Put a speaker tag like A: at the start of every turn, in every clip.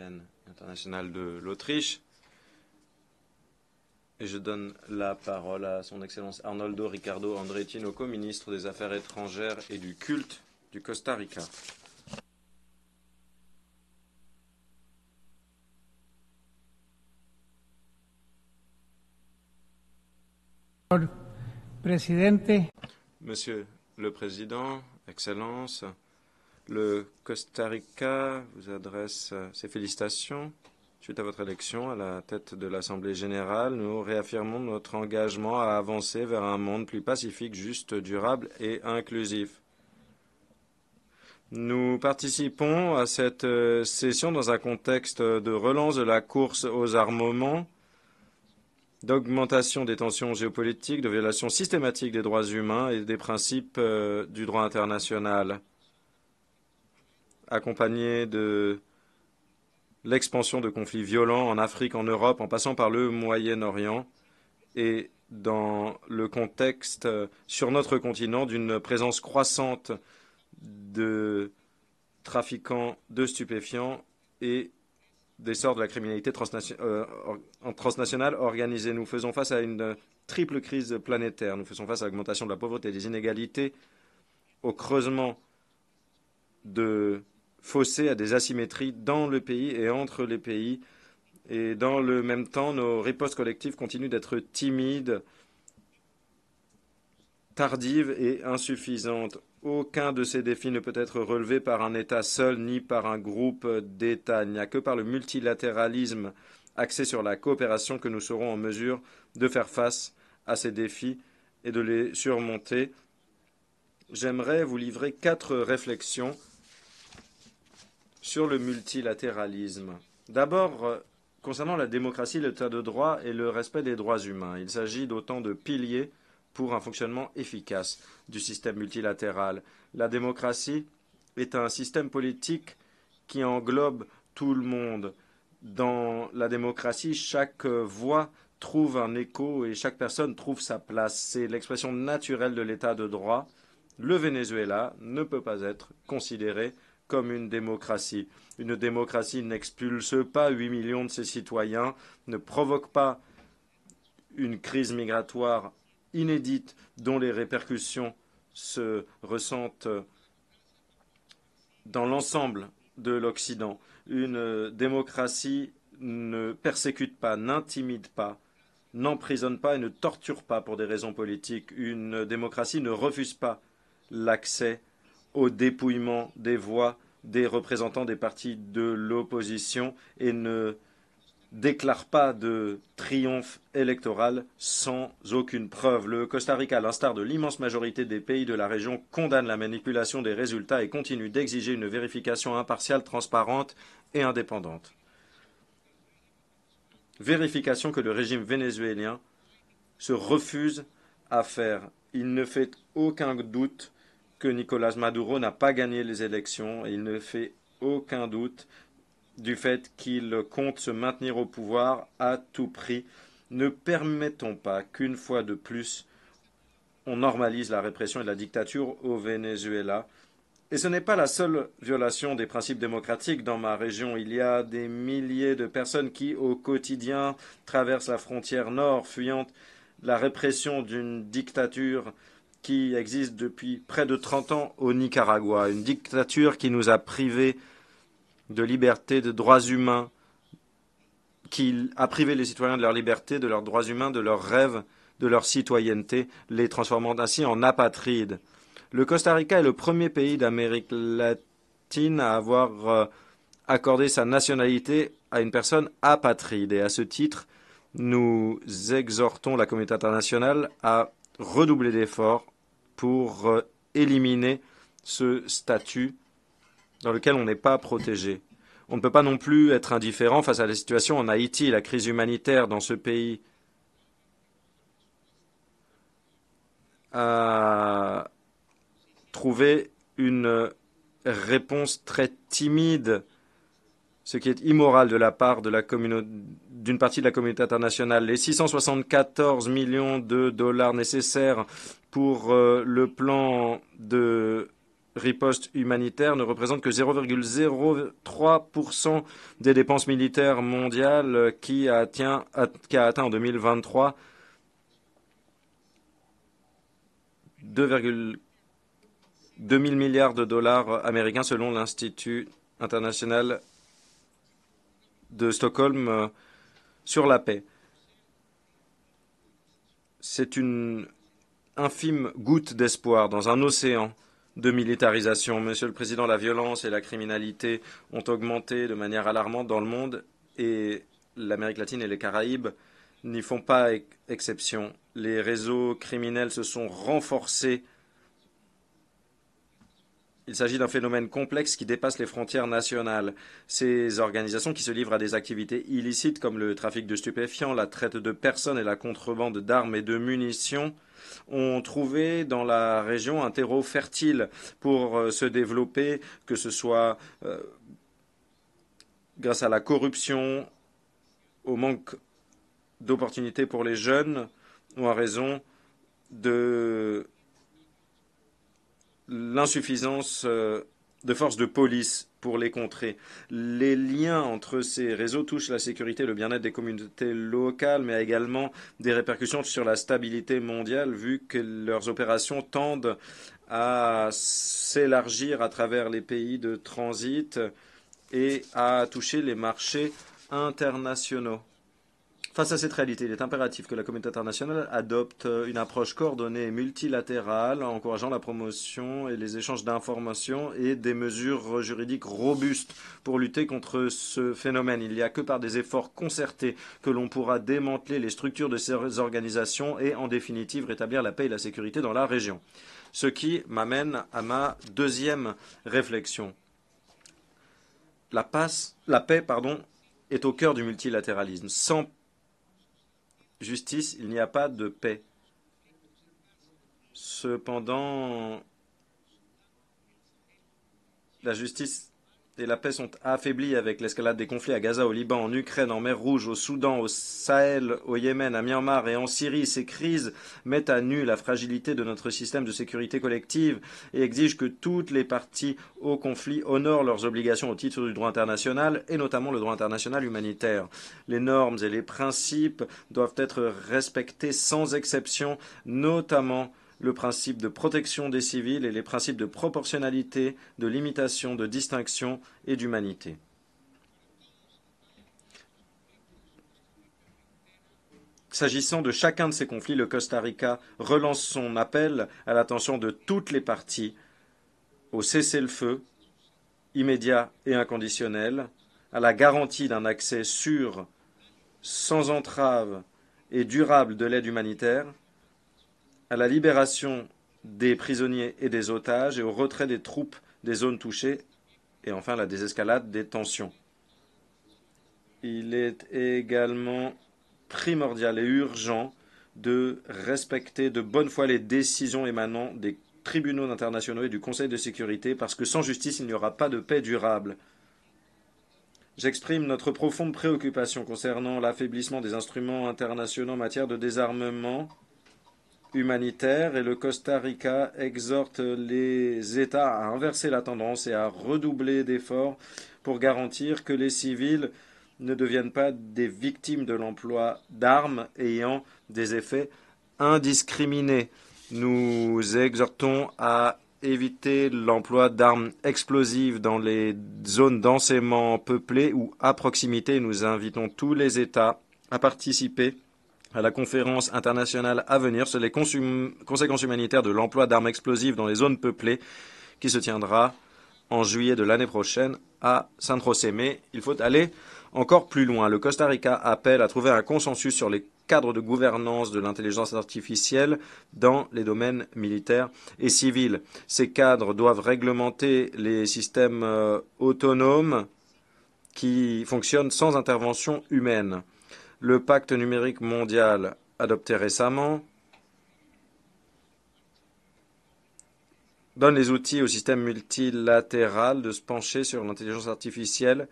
A: citoyenne internationale de l'Autriche. Et je donne la parole à son Excellence Arnoldo Ricardo André Tinoco, ministre des Affaires étrangères et du culte du Costa Rica. Monsieur le Président, Excellences, le Costa Rica vous adresse ses félicitations. Suite à votre élection à la tête de l'Assemblée générale, nous réaffirmons notre engagement à avancer vers un monde plus pacifique, juste, durable et inclusif. Nous participons à cette session dans un contexte de relance de la course aux armements, d'augmentation des tensions géopolitiques, de violation systématique des droits humains et des principes du droit international, accompagné de l'expansion de conflits violents en Afrique, en Europe, en passant par le Moyen-Orient et dans le contexte sur notre continent d'une présence croissante de trafiquants de stupéfiants et d'essor de la criminalité transnationale organisée. Nous faisons face à une triple crise planétaire. Nous faisons face à l'augmentation de la pauvreté et des inégalités, au creusement de fossés, à des asymétries dans le pays et entre les pays. Et dans le même temps, nos ripostes collectives continuent d'être timides, tardives et insuffisantes. Aucun de ces défis ne peut être relevé par un État seul ni par un groupe d'États. Il n'y a que par le multilatéralisme axé sur la coopération que nous serons en mesure de faire face à ces défis et de les surmonter. J'aimerais vous livrer 4 réflexions sur le multilatéralisme. D'abord, concernant la démocratie, l'état de droit et le respect des droits humains. Il s'agit d'autant de piliers pour un fonctionnement efficace du système multilatéral. La démocratie est un système politique qui englobe tout le monde. Dans la démocratie, chaque voix trouve un écho et chaque personne trouve sa place. C'est l'expression naturelle de l'état de droit. Le Venezuela ne peut pas être considéré comme une démocratie. Une démocratie n'expulse pas 8 millions de ses citoyens, ne provoque pas une crise migratoire inédite dont les répercussions se ressentent dans l'ensemble de l'Occident. Une démocratie ne persécute pas, n'intimide pas, n'emprisonne pas et ne torture pas pour des raisons politiques. Une démocratie ne refuse pas l'accès au dépouillement des voix des représentants des partis de l'opposition et ne déclare pas de triomphe électoral sans aucune preuve. Le Costa Rica, à l'instar de l'immense majorité des pays de la région, condamne la manipulation des résultats et continue d'exiger une vérification impartiale, transparente et indépendante. Vérification que le régime vénézuélien se refuse à faire. Il ne fait aucun doute que Nicolás Maduro n'a pas gagné les élections et il ne fait aucun doute du fait qu'il compte se maintenir au pouvoir à tout prix. Ne permettons pas qu'une fois de plus, on normalise la répression et la dictature au Venezuela. Et ce n'est pas la seule violation des principes démocratiques dans ma région. Il y a des milliers de personnes qui, au quotidien, traversent la frontière nord, fuyant la répression d'une dictature qui existe depuis près de 30 ans au Nicaragua. Une dictature qui nous a privés de liberté, de droits humains, qui a privé les citoyens de leur liberté, de leurs droits humains, de leurs rêves, de leur citoyenneté, les transformant ainsi en apatrides. Le Costa Rica est le premier pays d'Amérique latine à avoir accordé sa nationalité à une personne apatride. Et à ce titre, nous exhortons la communauté internationale à redoubler d'efforts pour éliminer ce statut dans lequel on n'est pas protégé. On ne peut pas non plus être indifférent face à la situation en Haïti, la crise humanitaire dans ce pays a trouvé une réponse très timide, ce qui est immoral de la part de d'une partie de la communauté internationale. Les 674 millions de dollars nécessaires pour le plan de riposte humanitaire ne représente que 0,03% des dépenses militaires mondiales qui a atteint en 2023 2,2 000 milliards de dollars américains selon l'Institut international de Stockholm sur la paix. C'est une infime goutte d'espoir dans un océan de militarisation. Monsieur le Président, la violence et la criminalité ont augmenté de manière alarmante dans le monde et l'Amérique latine et les Caraïbes n'y font pas exception. Les réseaux criminels se sont renforcés. Il s'agit d'un phénomène complexe qui dépasse les frontières nationales. Ces organisations qui se livrent à des activités illicites comme le trafic de stupéfiants, la traite de personnes et la contrebande d'armes et de munitions ont trouvé dans la région un terreau fertile pour se développer, que ce soit grâce à la corruption, au manque d'opportunités pour les jeunes ou en raison de l'insuffisance de forces de police pour les contrer. Les liens entre ces réseaux touchent la sécurité et le bien-être des communautés locales, mais également des répercussions sur la stabilité mondiale, vu que leurs opérations tendent à s'élargir à travers les pays de transit et à toucher les marchés internationaux. Face à cette réalité, il est impératif que la communauté internationale adopte une approche coordonnée et multilatérale, encourageant la promotion et les échanges d'informations et des mesures juridiques robustes pour lutter contre ce phénomène. Il n'y a que par des efforts concertés que l'on pourra démanteler les structures de ces organisations et, en définitive, rétablir la paix et la sécurité dans la région. Ce qui m'amène à ma deuxième réflexion. La paix, est au cœur du multilatéralisme. Sans justice, il n'y a pas de paix. Cependant, la justice et la paix sont affaiblies avec l'escalade des conflits à Gaza, au Liban, en Ukraine, en mer Rouge, au Soudan, au Sahel, au Yémen, à Myanmar et en Syrie. Ces crises mettent à nu la fragilité de notre système de sécurité collective et exigent que toutes les parties au conflit honorent leurs obligations au titre du droit international et notamment le droit international humanitaire. Les normes et les principes doivent être respectés sans exception, notamment le principe de protection des civils et les principes de proportionnalité, de limitation, de distinction et d'humanité. S'agissant de chacun de ces conflits, le Costa Rica relance son appel à l'attention de toutes les parties au cessez-le-feu immédiat et inconditionnel, à la garantie d'un accès sûr, sans entrave et durable de l'aide humanitaire, à la libération des prisonniers et des otages et au retrait des troupes des zones touchées et enfin la désescalade des tensions. Il est également primordial et urgent de respecter de bonne foi les décisions émanant des tribunaux internationaux et du Conseil de sécurité parce que sans justice, il n'y aura pas de paix durable. J'exprime notre profonde préoccupation concernant l'affaiblissement des instruments internationaux en matière de désarmement humanitaire et le Costa Rica exhorte les États à inverser la tendance et à redoubler d'efforts pour garantir que les civils ne deviennent pas des victimes de l'emploi d'armes ayant des effets indiscriminés. Nous exhortons à éviter l'emploi d'armes explosives dans les zones densément peuplées ou à proximité. Nous invitons tous les États à participer à la conférence internationale à venir sur les conséquences humanitaires de l'emploi d'armes explosives dans les zones peuplées qui se tiendra en juillet de l'année prochaine à San José. Mais il faut aller encore plus loin. Le Costa Rica appelle à trouver un consensus sur les cadres de gouvernance de l'intelligence artificielle dans les domaines militaires et civils. Ces cadres doivent réglementer les systèmes autonomes qui fonctionnent sans intervention humaine. Le pacte numérique mondial adopté récemment donne les outils au système multilatéral de se pencher sur l'intelligence artificielle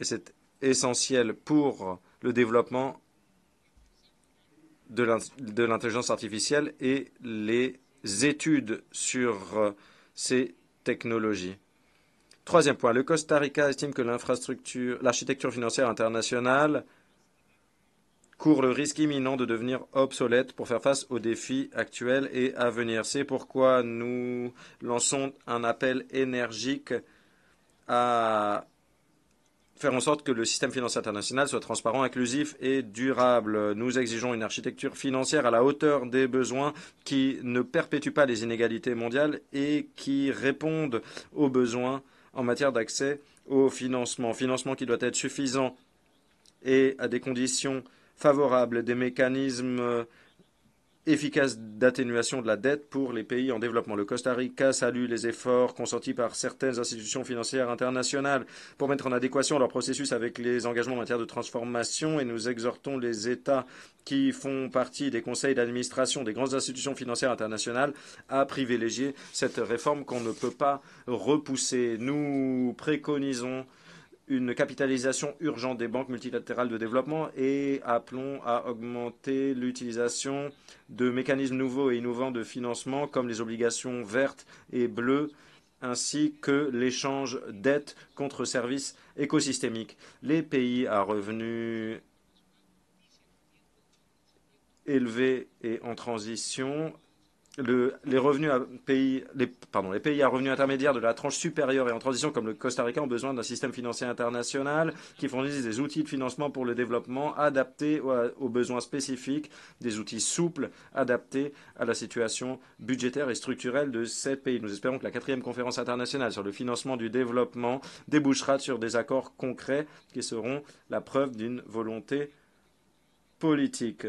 A: et c'est essentiel pour le développement de l'intelligence artificielle et les études sur ces technologies. Troisième point, le Costa Rica estime que l'architecture financière internationale court le risque imminent de devenir obsolète pour faire face aux défis actuels et à venir. C'est pourquoi nous lançons un appel énergique à faire en sorte que le système financier international soit transparent, inclusif et durable. Nous exigeons une architecture financière à la hauteur des besoins qui ne perpétue pas les inégalités mondiales et qui réponde aux besoins en matière d'accès au financement. Financement qui doit être suffisant et à des conditions favorables, des mécanismes efficaces d'atténuation de la dette pour les pays en développement. Le Costa Rica salue les efforts consentis par certaines institutions financières internationales pour mettre en adéquation leur processus avec les engagements en matière de transformation et nous exhortons les États qui font partie des conseils d'administration des grandes institutions financières internationales à privilégier cette réforme qu'on ne peut pas repousser. Nous préconisons une capitalisation urgente des banques multilatérales de développement et appelons à augmenter l'utilisation de mécanismes nouveaux et innovants de financement comme les obligations vertes et bleues ainsi que l'échange dettes contre services écosystémiques. Les pays à revenus élevés et en transition les pays à revenus intermédiaires de la tranche supérieure et en transition comme le Costa Rica ont besoin d'un système financier international qui fournisse des outils de financement pour le développement adaptés aux besoins spécifiques, des outils souples adaptés à la situation budgétaire et structurelle de ces pays. Nous espérons que la 4e conférence internationale sur le financement du développement débouchera sur des accords concrets qui seront la preuve d'une volonté politique.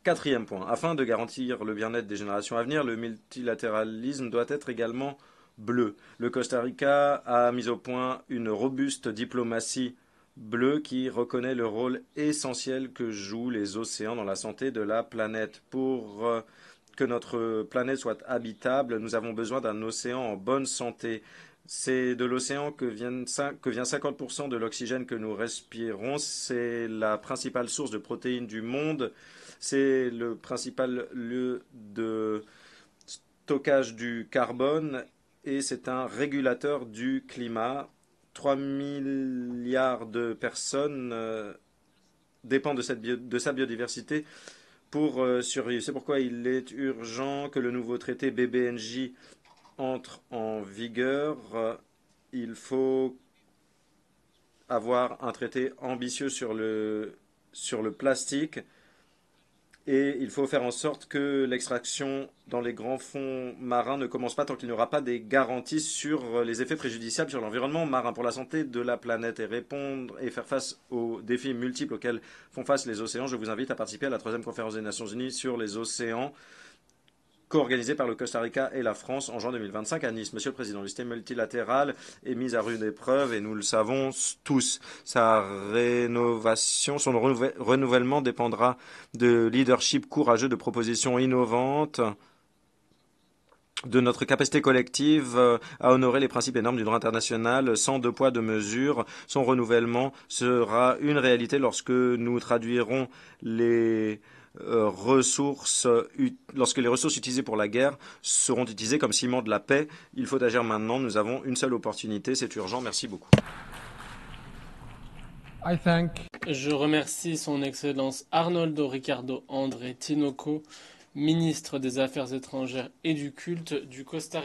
A: Quatrième point, afin de garantir le bien-être des générations à venir, le multilatéralisme doit être également bleu. Le Costa Rica a mis au point une robuste diplomatie bleue qui reconnaît le rôle essentiel que jouent les océans dans la santé de la planète. Pour que notre planète soit habitable, nous avons besoin d'un océan en bonne santé. C'est de l'océan que vient 50% de l'oxygène que nous respirons. C'est la principale source de protéines du monde. C'est le principal lieu de stockage du carbone et c'est un régulateur du climat. 3 milliards de personnes dépendent de sa biodiversité pour survivre. C'est pourquoi il est urgent que le nouveau traité BBNJ entre en vigueur. Il faut avoir un traité ambitieux sur le plastique. Et il faut faire en sorte que l'extraction dans les grands fonds marins ne commence pas tant qu'il n'y aura pas des garanties sur les effets préjudiciables sur l'environnement marin pour la santé de la planète et répondre et faire face aux défis multiples auxquels font face les océans. Je vous invite à participer à la 3e conférence des Nations Unies sur les océans co-organisée par le Costa Rica et la France en juin 2025 à Nice. Monsieur le Président, le système multilatéral est mis à rude épreuve et nous le savons tous. Sa rénovation, son renouvellement dépendra de leadership courageux, de propositions innovantes, de notre capacité collective à honorer les principes et normes du droit international sans deux poids, deux mesures. Son renouvellement sera une réalité lorsque nous traduirons lorsque les ressources utilisées pour la guerre seront utilisées comme ciment de la paix. Il faut agir maintenant. Nous avons une seule opportunité. C'est urgent. Merci beaucoup.
B: Je remercie son Excellence Arnoldo Ricardo André Tinoco, ministre des Affaires étrangères et du Culte du Costa Rica.